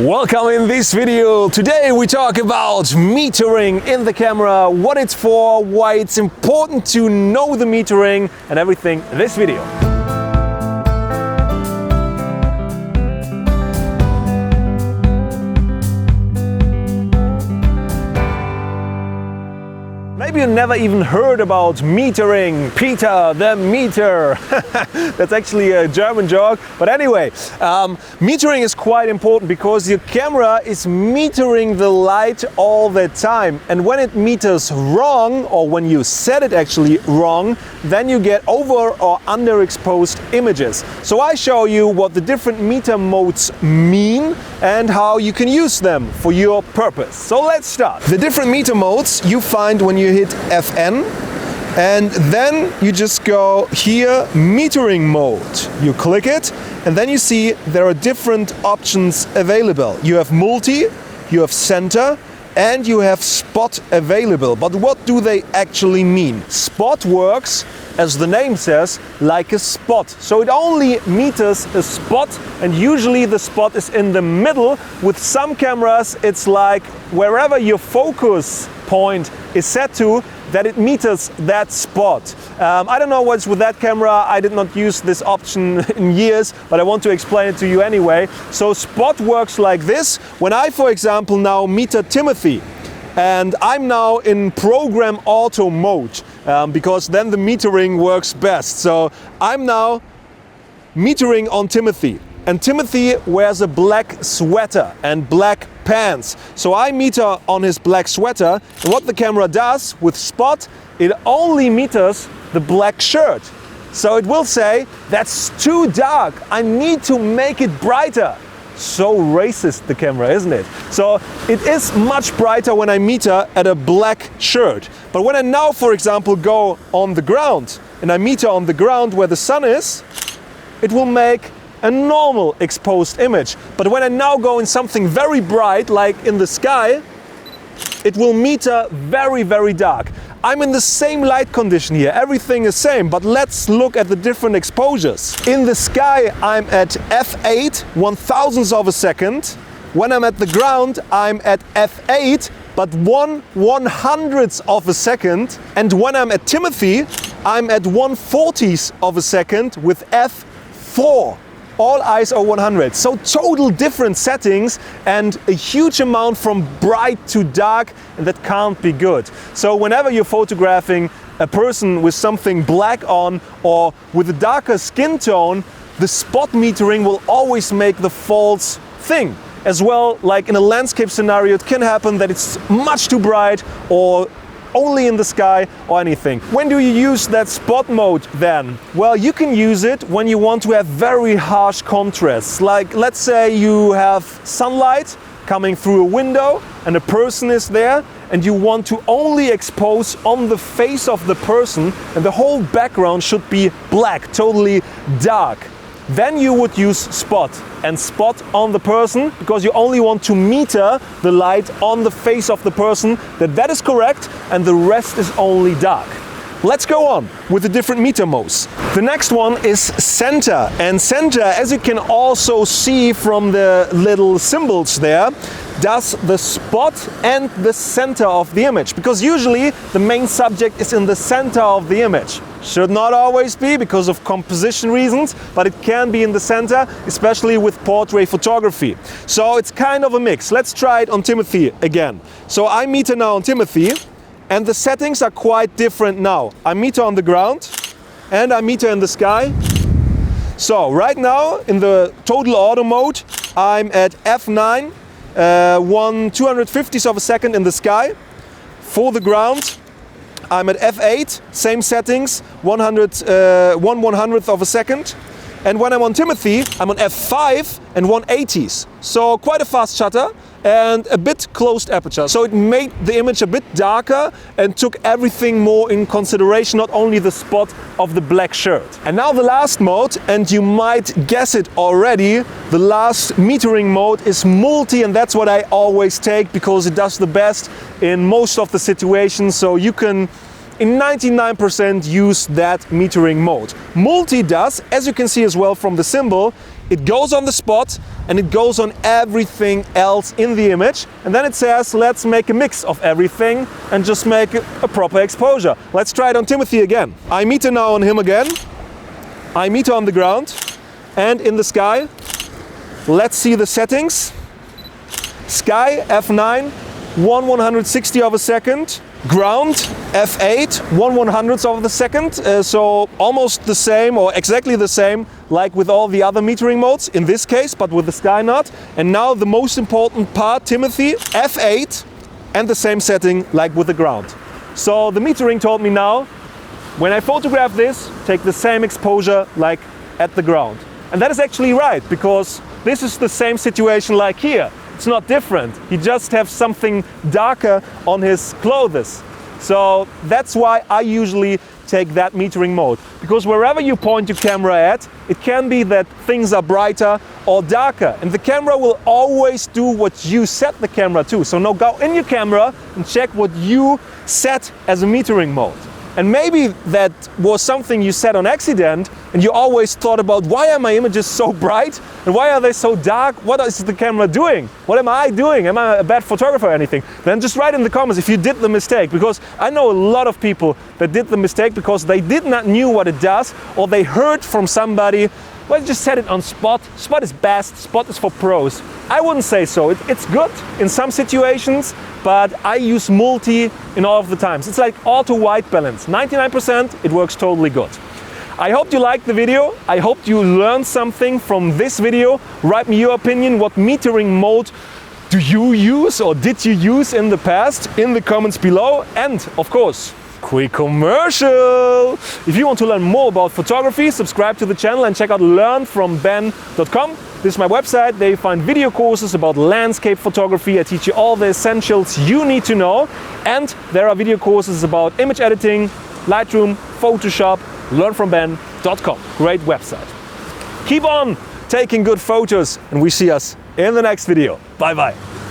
Welcome in this video. Today we talk about metering in the camera, what it's for, why it's important to know the metering and everything in this video. Maybe you never even heard about metering. Peter the meter. That's actually a German joke. But anyway, metering is quite important because your camera is metering the light all the time. And when it meters wrong, or when you set it actually wrong, then you get over or underexposed images. So I show you what the different meter modes mean and how you can use them for your purpose. So let's start. The different meter modes you find when you hit FN, and then you just go here, metering mode. You click it, and then you see there are different options available. You have multi, you have center, and you have spot available. But what do they actually mean? Spot works, as the name says, like a spot. So it only meters a spot, and usually the spot is in the middle. With some cameras, it's like wherever your focus point is set to, that it meters that spot. I don't know what's with that camera. I did not use this option in years, but I want to explain it to you anyway. So spot works like this. When I, for example, now meter Timothy, and I'm now in program auto mode, because then the metering works best. So I'm now metering on Timothy. And Timothy wears a black sweater and black pants. So I meter on his black sweater. And what the camera does with spot, it only meters the black shirt. So it will say, that's too dark. I need to make it brighter. So racist, the camera, isn't it? So it is much brighter when I meter at a black shirt. But when I now, for example, go on the ground and I meter on the ground where the sun is, it will make a normal exposed image. But when I now go in something very bright, like in the sky, it will meter very, very dark. I'm in the same light condition here, everything is same, but let's look at the different exposures. In the sky, I'm at f8, 1/1000th of a second. When I'm at the ground, I'm at f8, but 1/100th of a second. And when I'm at Timothy, I'm at 1/40th of a second with f4. All ISO 100. So total different settings and a huge amount from bright to dark, and that can't be good. So whenever you're photographing a person with something black on or with a darker skin tone, the spot metering will always make the false thing. As well, like in a landscape scenario, it can happen that it's much too bright or only in the sky or anything. When do you use that spot mode then? Well, you can use it when you want to have very harsh contrasts. Like, let's say you have sunlight coming through a window and a person is there, and you want to only expose on the face of the person, and the whole background should be black, totally dark. Then you would use spot and spot on the person, because you only want to meter the light on the face of the person. That is correct, and the rest is only dark. Let's go on with the different meter modes. The next one is center. And center, as you can also see from the little symbols there, does the spot and the center of the image. Because usually the main subject is in the center of the image. Should not always be because of composition reasons, but it can be in the center, especially with portrait photography. So it's kind of a mix. Let's try it on Timothy again. So I meter now on Timothy, and the settings are quite different now. I meter on the ground and I meter in the sky. So right now in the total auto mode, I'm at f9, 1/250th of a second in the sky. For the ground, I'm at f8, same settings, 1/100th of a second. And when I'm on Timothy, I'm on f5 and 1/80th. So quite a fast shutter and a bit closed aperture. So it made the image a bit darker and took everything more in consideration, not only the spot of the black shirt. And now the last mode, and you might guess it already, the last metering mode is multi, and that's what I always take because it does the best in most of the situations. So you can in 99% use that metering mode. Multi does, as you can see as well from the symbol, it goes on the spot and it goes on everything else in the image. And then it says, let's make a mix of everything and just make a proper exposure. Let's try it on Timothy again. I meter now on him again. I meter on the ground and in the sky. Let's see the settings. Sky f9, 1/160 of a second. Ground f8, 1/100th of a second. So almost the same or exactly the same like with all the other metering modes in this case, but with the sky not. And now the most important part, Timothy, f8 and the same setting like with the ground. So the metering told me now, when I photograph this, take the same exposure like at the ground. And that is actually right, because this is the same situation like here. It's not different. He just has something darker on his clothes. So that's why I usually take that metering mode. Because wherever you point your camera at, it can be that things are brighter or darker. And the camera will always do what you set the camera to. So now go in your camera and check what you set as a metering mode. And maybe that was something you set on accident and you always thought about, why are my images so bright and why are they so dark? What is the camera doing? What am I doing? Am I a bad photographer or anything? Then just write in the comments if you did the mistake, because I know a lot of people that did the mistake because they did not knew what it does, or they heard from somebody, well, just set it on spot. Spot is best, spot is for pros. I wouldn't say so. It's good in some situations, but I use multi in all of the times. It's like auto white balance. 99%, it works totally good. I hope you liked the video. I hope you learned something from this video. Write me your opinion. What metering mode do you use or did you use in the past in the comments below? And of course, quick commercial! If you want to learn more about photography, subscribe to the channel and check out learnfromben.com. This is my website. There you find video courses about landscape photography. I teach you all the essentials you need to know. And there are video courses about image editing, Lightroom, Photoshop, learnfromben.com. Great website. Keep on taking good photos and we see us in the next video. Bye bye.